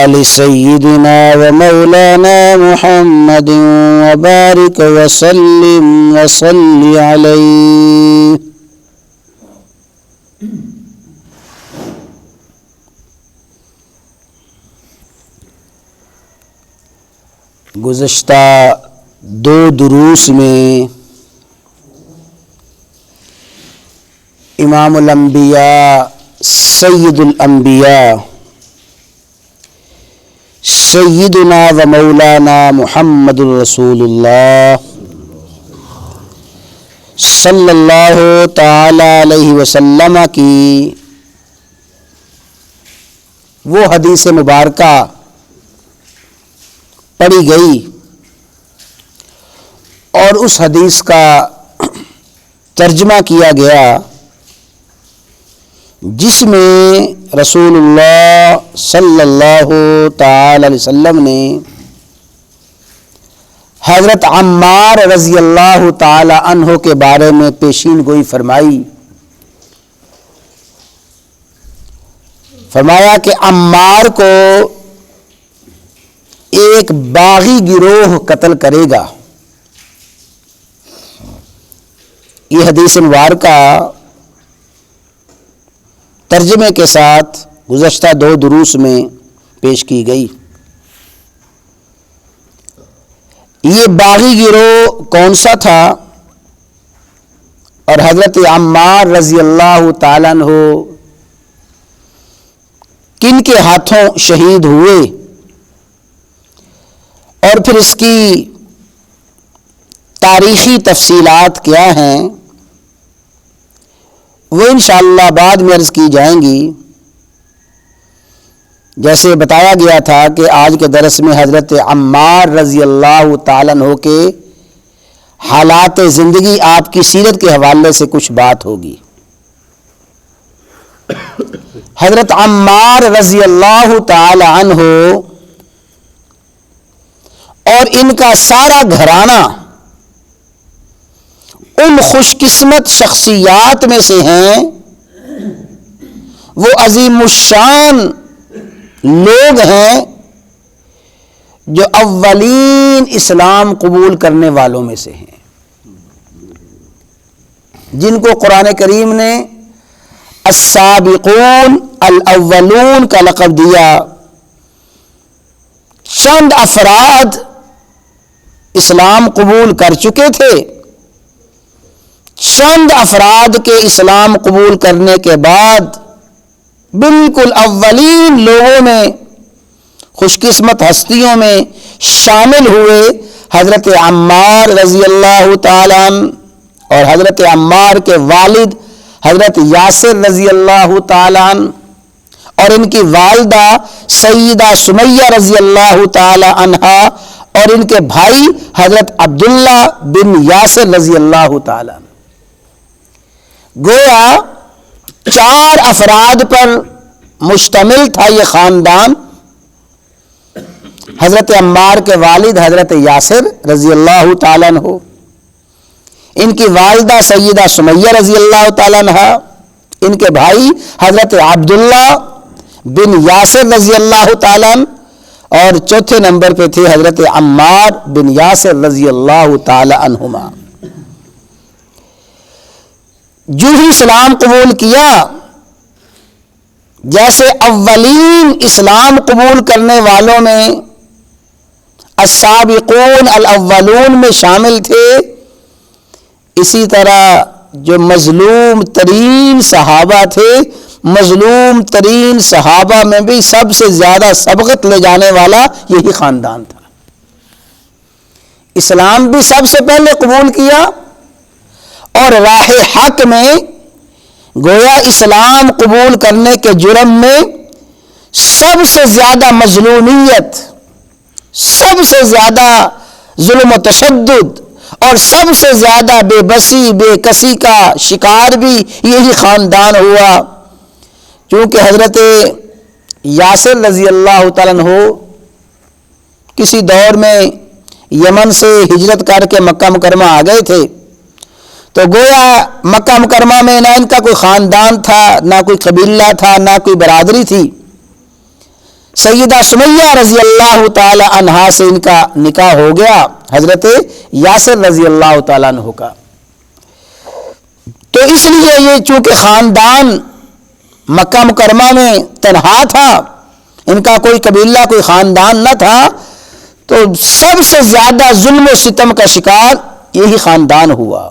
آل سيدنا ومولانا محمد وبارك وسلم وصل عليه. گزشتہ دو دروس میں امام الانبیاء سید الانبیاء سیدنا و مولانا محمد الرسول اللہ صلی اللہ تعالی علیہ وسلم کی وہ حدیث مبارکہ پڑھی گئی اور اس حدیث کا ترجمہ کیا گیا جس میں رسول اللہ صلی اللہ تعالی علیہ وسلم نے حضرت عمار رضی اللہ تعالی عنہ کے بارے میں پیشین گوئی فرمائی. فرمایا کہ عمار کو ایک باغی گروہ قتل کرے گا. یہ حدیث مبارکہ ترجمے کے ساتھ گزشتہ دو دروس میں پیش کی گئی. یہ باغی گروہ کون سا تھا اور حضرت عمار رضی اللہ تعالیٰ عنہ کن کے ہاتھوں شہید ہوئے اور پھر اس کی تاریخی تفصیلات کیا ہیں وہ انشاءاللہ بعد میں عرض کی جائیں گی. جیسے بتایا گیا تھا کہ آج کے درس میں حضرت عمار رضی اللہ تعالیٰ عنہ کے حالات زندگی آپ کی سیرت کے حوالے سے کچھ بات ہوگی. حضرت عمار رضی اللہ تعالی عنہ اور ان کا سارا گھرانہ ان خوش قسمت شخصیات میں سے ہیں، وہ عظیم الشان لوگ ہیں جو اولین اسلام قبول کرنے والوں میں سے ہیں، جن کو قرآن کریم نے السابقون الاولون کا لقب دیا. چند افراد اسلام قبول کر چکے تھے، چند افراد کے اسلام قبول کرنے کے بعد بالکل اولین لوگوں میں خوش قسمت ہستیوں میں شامل ہوئے حضرت عمار رضی اللہ تعالیٰ عنہ اور حضرت عمار کے والد حضرت یاسر رضی اللہ تعالیٰ عنہ اور ان کی والدہ سیدہ سمیہ رضی اللہ تعالی عنہا اور ان کے بھائی حضرت عبداللہ بن یاسر رضی اللہ تعالی عنہ. گویا 4 افراد پر مشتمل تھا یہ خاندان. حضرت عمار کے والد حضرت یاسر رضی اللہ تعالی عنہ، ان کی والدہ سیدہ سمیہ رضی اللہ تعالی عنہا، ان کے بھائی حضرت عبداللہ بن یاسر رضی اللہ تعالی عنہ اور چوتھے نمبر پہ تھے حضرت عمار بن یاسر رضی اللہ تعالی عنہما. جو ہی اسلام قبول کیا، جیسے اولین اسلام قبول کرنے والوں میں السابقون الاولون میں شامل تھے، اسی طرح جو مظلوم ترین صحابہ تھے، مظلوم ترین صحابہ میں بھی سب سے زیادہ سبقت لے جانے والا یہی خاندان تھا. اسلام بھی سب سے پہلے قبول کیا اور راہ حق میں گویا اسلام قبول کرنے کے جرم میں سب سے زیادہ مظلومیت، سب سے زیادہ ظلم و تشدد اور سب سے زیادہ بے بسی بے کسی کا شکار بھی یہی خاندان ہوا. چونکہ حضرت یاسر رضی اللہ تعالیٰ عنہ کسی دور میں یمن سے ہجرت کر کے مکہ مکرمہ آ گئے تھے، تو گویا مکہ مکرمہ میں نہ ان کا کوئی خاندان تھا، نہ کوئی قبیلہ تھا، نہ کوئی برادری تھی. سیدہ سمیہ رضی اللہ تعالی عنہا سے ان کا نکاح ہو گیا حضرت یاسر رضی اللہ تعالیٰ عنہ کا. تو اس لیے یہ چونکہ خاندان مکہ مکرمہ میں تنہا تھا، ان کا کوئی قبیلہ کوئی خاندان نہ تھا، تو سب سے زیادہ ظلم و ستم کا شکار یہی خاندان ہوا.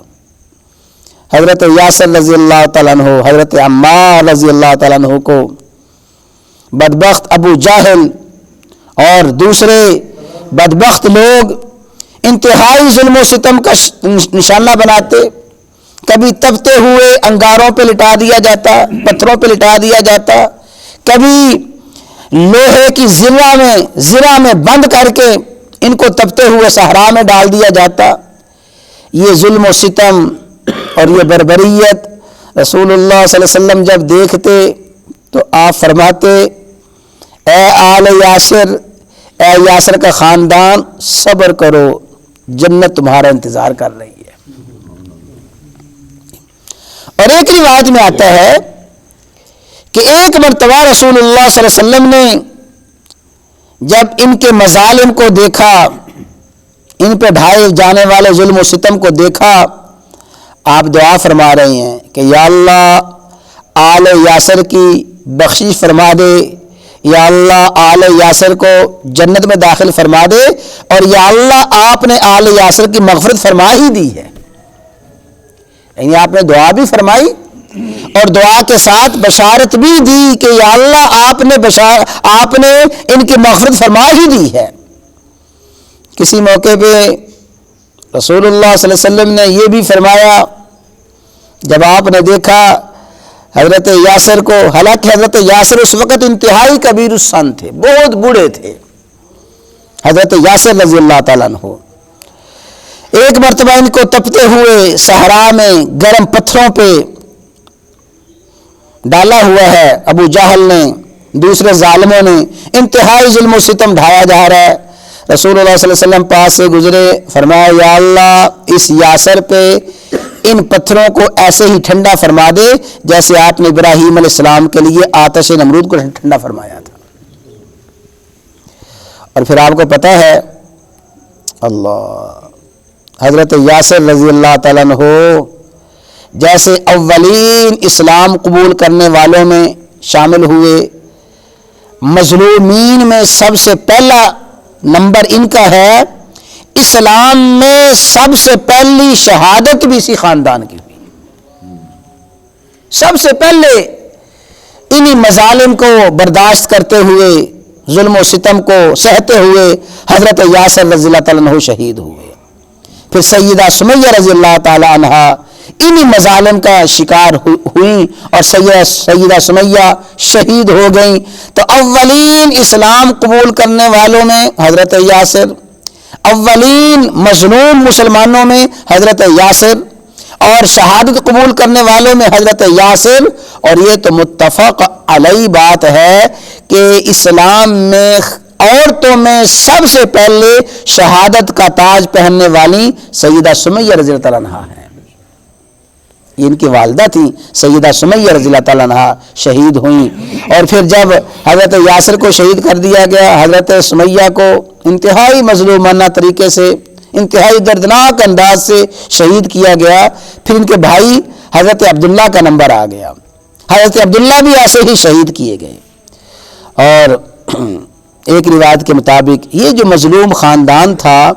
حضرت یاسر رضی اللہ تعالیٰ عنہ، حضرت عمار رضی اللہ تعالیٰ عنہ کو بدبخت ابو جہل اور دوسرے بدبخت لوگ انتہائی ظلم و ستم کا نشانہ بناتے. کبھی تپتے ہوئے انگاروں پہ لٹا دیا جاتا، پتھروں پہ لٹا دیا جاتا، کبھی لوہے کی زرہ میں بند کر کے ان کو تپتے ہوئے صحرا میں ڈال دیا جاتا. یہ ظلم و ستم اور یہ بربریت رسول اللہ صلی اللہ علیہ وسلم جب دیکھتے تو آپ فرماتے، اے آل یاسر، اے یاسر کا خاندان، صبر کرو، جنت تمہارا انتظار کر رہی ہے. اور ایک روایت میں آتا ہے کہ ایک مرتبہ رسول اللہ صلی اللہ علیہ وسلم نے جب ان کے مظالم کو دیکھا، ان پہ ڈھائے جانے والے ظلم و ستم کو دیکھا، آپ دعا فرما رہے ہیں کہ یا اللہ آل یاسر کی بخشش فرما دے، یا اللہ آل یاسر کو جنت میں داخل فرما دے، اور یا اللہ آپ نے آل یاسر کی مغفرت فرما ہی دی ہے. یعنی آپ نے دعا بھی فرمائی اور دعا کے ساتھ بشارت بھی دی کہ یا اللہ آپ نے ان کی مغفرت فرما ہی دی ہے. کسی موقع پہ رسول اللہ صلی اللہ علیہ وسلم نے یہ بھی فرمایا، جب آپ نے دیکھا حضرت یاسر کو، حالانکہ حضرت یاسر اس وقت انتہائی کبیر السن تھے، بہت بوڑھے تھے حضرت یاسر رضی اللہ تعالیٰ عنہ. ایک مرتبہ ان کو تپتے ہوئے صحرا میں گرم پتھروں پہ ڈالا ہوا ہے ابو جہل نے، دوسرے ظالموں نے، انتہائی ظلم و ستم ڈھایا جا رہا ہے. رسول اللہ صلی اللہ علیہ وسلم پاس سے گزرے، فرمایا یا اللہ اس یاسر پہ ان پتھروں کو ایسے ہی ٹھنڈا فرما دے جیسے آپ نے ابراہیم علیہ السلام کے لیے آتش نمرود کو ٹھنڈا فرمایا تھا. اور پھر آپ کو پتہ ہے اللہ حضرت یاسر رضی اللہ تعالیٰ عنہ جیسے اولین اسلام قبول کرنے والوں میں شامل ہوئے، مظلومین میں سب سے پہلا نمبر ان کا ہے. اسلام میں سب سے پہلی شہادت بھی اسی خاندان کی ہوئی. سب سے پہلے انہی مظالم کو برداشت کرتے ہوئے، ظلم و ستم کو سہتے ہوئے حضرت یاسر رضی اللہ تعالیٰ عنہ شہید ہوئے. پھر سیدہ سمیہ رضی اللہ تعالی عنہا انہی مظالم کا شکار ہوئیں اور سیدہ سمیہ شہید ہو گئیں. تو اولین اسلام قبول کرنے والوں میں حضرت یاسر، اولین مظلوم مسلمانوں میں حضرت یاسر، اور شہادت قبول کرنے والوں میں حضرت یاسر. اور یہ تو متفق علیہ بات ہے کہ اسلام میں عورتوں میں سب سے پہلے شہادت کا تاج پہننے والی سیدہ سمیہ رضی اللہ تعالیٰ عنہا ہیں. یہ ان کی والدہ تھیں سیدہ سمیہ رضی اللہ تعالیٰ عنہا شہید ہوئیں. اور پھر جب حضرت یاسر کو شہید کر دیا گیا، حضرت سمیہ کو انتہائی مظلومانہ طریقے سے، انتہائی دردناک انداز سے شہید کیا گیا. پھر ان کے بھائی حضرت عبداللہ کا نمبر آ گیا، حضرت عبداللہ بھی ایسے ہی شہید کیے گئے. اور ایک روایت کے مطابق یہ جو مظلوم خاندان تھا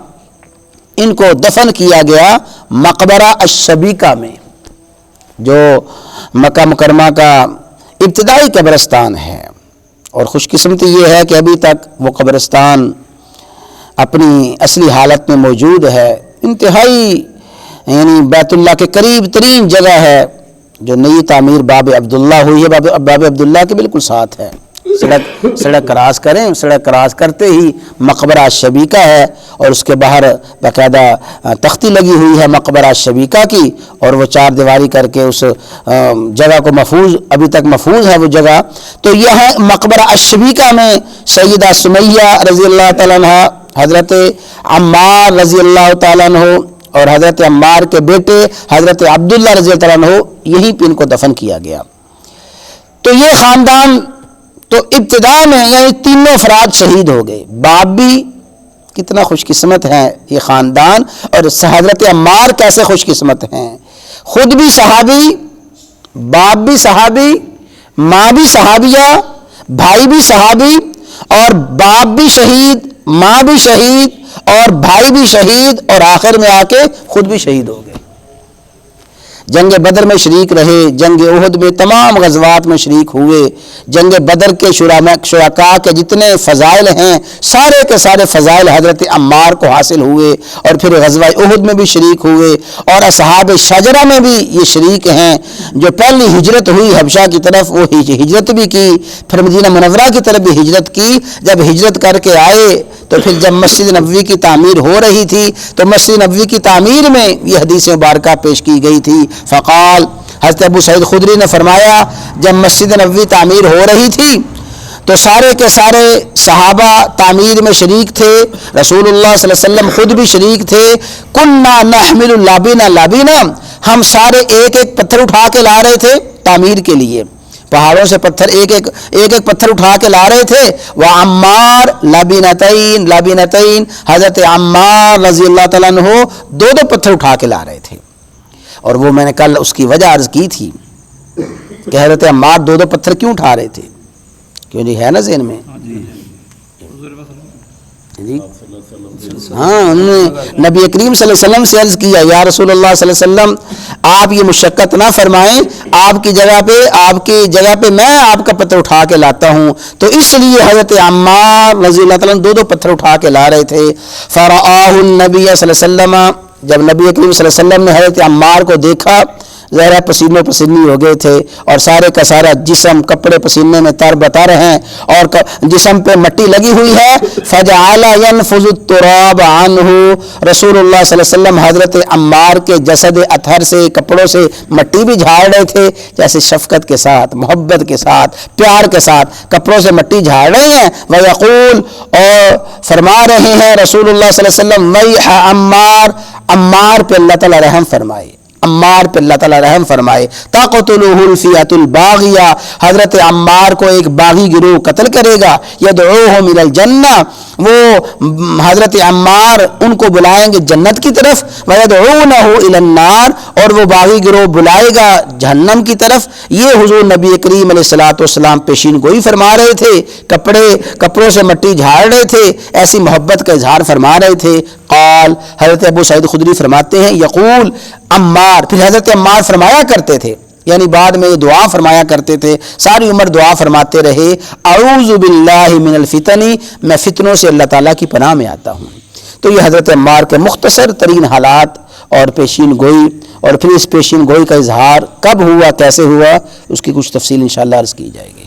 ان کو دفن کیا گیا مقبرہ الشبیکہ میں، جو مکہ مکرمہ کا ابتدائی قبرستان ہے. اور خوش قسمتی یہ ہے کہ ابھی تک وہ قبرستان اپنی اصلی حالت میں موجود ہے. انتہائی یعنی بیت اللہ کے قریب ترین جگہ ہے، جو نئی تعمیر باب عبداللہ ہوئی ہے، باب عبداللہ کے بالکل ساتھ ہے. سڑک کراس کریں، سڑک کراس کرتے ہی مقبرہ شبیکہ ہے، اور اس کے باہر باقاعدہ تختی لگی ہوئی ہے مقبرہ شبیکہ کی، اور وہ چار دیواری کر کے اس جگہ کو محفوظ، ابھی تک محفوظ ہے وہ جگہ. تو یہ مقبرہ الشبیکہ میں سیدہ سمیہ رضی اللہ تعالیٰ عنہ، حضرت عمار رضی اللہ تعالیٰ عنہ اور حضرت عمار کے بیٹے حضرت عبداللہ رضی اللہ تعالیٰ عنہ، یہیں پہ ان کو دفن کیا گیا. تو یہ خاندان تو ابتدا میں یعنی تینوں افراد شہید ہو گئے. باپ بھی کتنا خوش قسمت ہے یہ خاندان, اور حضرت عمار کیسے خوش قسمت ہیں, خود بھی صحابی, باپ بھی صحابی, ماں بھی صحابیہ, بھائی بھی صحابی, اور باپ بھی شہید, ماں بھی شہید, اور بھائی بھی شہید, اور آخر میں آ کے خود بھی شہید ہو گئے. جنگ بدر میں شریک رہے, جنگ احد میں تمام غزوات میں شریک ہوئے. جنگ بدر کے شرکاء کے جتنے فضائل ہیں سارے کے سارے فضائل حضرت عمار کو حاصل ہوئے, اور پھر غزوہ احد میں بھی شریک ہوئے, اور اصحاب شجرہ میں بھی یہ شریک ہیں. جو پہلی ہجرت ہوئی حبشہ کی طرف وہ ہجرت بھی کی, پھر مدینہ منورہ کی طرف بھی ہجرت کی. جب ہجرت کر کے آئے تو پھر جب مسجد نبوی کی تعمیر ہو رہی تھی تو مسجد نبوی کی تعمیر میں یہ حدیث مبارکہ پیش کی گئی تھی. فقال, حضرت ابو سعید خدری نے فرمایا جب مسجد نبوی تعمیر ہو رہی تھی تو سارے کے سارے صحابہ تعمیر میں شریک تھے, رسول اللہ صلی اللہ علیہ وسلم خود بھی شریک تھے. کننا نحمل لابینا لابینا, ہم سارے ایک ایک پتھر اٹھا کے لا رہے تھے تعمیر کے لیے, پہاڑوں سے پتھر ایک ایک پتھر اٹھا کے لا رہے تھے. وعمار لابینتین لابینتین, حضرت عمار رضی اللہ تعالیٰ عنہ دو دو پتھر اٹھا کے لا رہے تھے. اور وہ میں نے کل اس کی وجہ عرض کی تھی کہ حضرت عمار دو دو پتھر کیوں اٹھا رہے تھے, کیوں جی ہے نا ذہن میں جی. ہاں, انہوں نے نبی کریم صلی اللہ علیہ وسلم سے عرض کیا یا رسول اللہ صلی اللہ علیہ وسلم آپ یہ مشقت نہ فرمائیں, آپ کی جگہ پہ میں آپ کا پتھر اٹھا کے لاتا ہوں. تو اس لیے حضرت عمار رضی اللہ تعالیٰ دو دو پتھر اٹھا کے لا رہے تھے. فرآہ النبی صلی اللہ علیہ وسلم, جب نبی کریم صلی اللہ علیہ وسلم نے حضرت عمار کو دیکھا, ظاہر پسینوں پسینی ہو گئے تھے اور سارے کا سارا جسم کپڑے پسینے میں تر بتر ہیں اور جسم پہ مٹی لگی ہوئی ہے. فجعل ينفذ التراب عنه, رسول اللہ صلی اللہ علیہ وسلم حضرت عمار کے جسد اطہر سے کپڑوں سے مٹی بھی جھاڑ رہے تھے, جیسے شفقت کے ساتھ, محبت کے ساتھ, پیار کے ساتھ کپڑوں سے مٹی جھاڑ رہے ہیں. ويقول, اور فرما رہے ہیں رسول اللہ صلی اللہ علیہ وسلم, ویح عمار, عمار پہ اللہ تعالی رحم فرمائے, عمار پہ اللہ تعالیٰ رحم فرمائے. تقتلہ الفئۃ الباغیہ, حضرت عمار کو ایک باغی گروہ قتل کرے گا. یدعوہ من الجنہ, وہ حضرت عمار ان کو بلائیں گے جنت کی طرف. ویدعونہ الی النار, اور وہ باغی گروہ بلائے گا جہنم کی طرف. یہ حضور نبی کریم علیہ الصلوۃ والسلام پیشین گوئی فرما رہے تھے, کپڑوں سے مٹی جھاڑ رہے تھے, ایسی محبت کا اظہار فرما رہے تھے. قال, حضرت ابو سعید خدری فرماتے ہیں, یقول عمار, پھر حضرت عمار فرمایا کرتے تھے, یعنی بعد میں یہ دعا فرمایا کرتے تھے, ساری عمر دعا فرماتے رہے, اعوذ باللہ من الفتن, میں فتنوں سے اللہ تعالیٰ کی پناہ میں آتا ہوں. تو یہ حضرت عمار کے مختصر ترین حالات اور پیشین گوئی, اور پھر اس پیشین گوئی کا اظہار کب ہوا, کیسے ہوا, اس کی کچھ تفصیل انشاءاللہ عرض کی جائے گی.